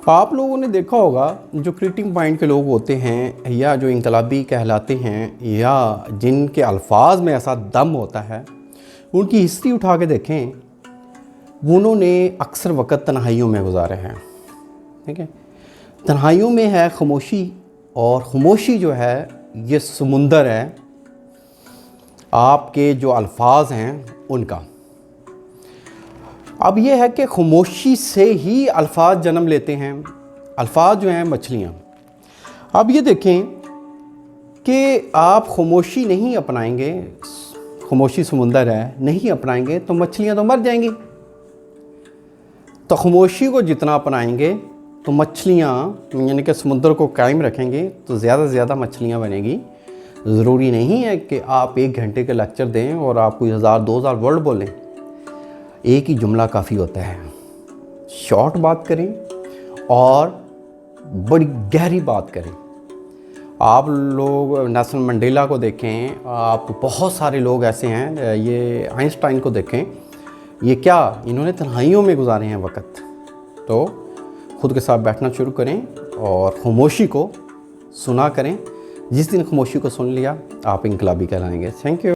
आप लोगों ने देखा होगा जो क्रिएटिव माइंड के लोग होते हैं या जो इनकलाबी कहलाते हैं या जिनके अल्फाज में ऐसा दम होता है, उनकी हिस्ट्री उठा के देखें, उन्होंने अक्सर वक़्त तन्हाइयों में गुजारे हैं। ठीक है, तन्हाइयों में है खामोशी, और खामोशी जो है ये समुंदर है आपके जो अल्फाज हैं उनका। अब ये है कि खामोशी से ही अल्फाज जन्म लेते हैं। अल्फाज जो हैं मछलियाँ। अब ये देखें कि आप खामोशी नहीं अपनाएंगे, खामोशी समुंदर है, नहीं अपनाएंगे तो मछलियाँ तो मर जाएंगी। तो खामोशी को जितना अपनाएंगे तो मछलियाँ यानी कि समुंदर को कायम रखेंगे तो ज़्यादा से ज़्यादा मछलियाँ बनेगी। ज़रूरी नहीं है कि आप 1 घंटे के लेक्चर दें और आप कोई 1000-2000 वर्ड बोलें। एक ही जुमला काफ़ी होता है। शॉर्ट बात करें और बड़ी गहरी बात करें। आप लोग नेल्सन मंडेला को देखें, आप बहुत सारे लोग ऐसे हैं, ये आइंस्टाइन को देखें, ये क्या इन्होंने तन्हाइयों में गुजारे हैं वक़्त। तो ख़ुद के साथ बैठना शुरू करें और खामोशी को सुना करें। जिस दिन खामोशी को सुन लिया आप इनकलाबी कहलाएंगे। Thank you.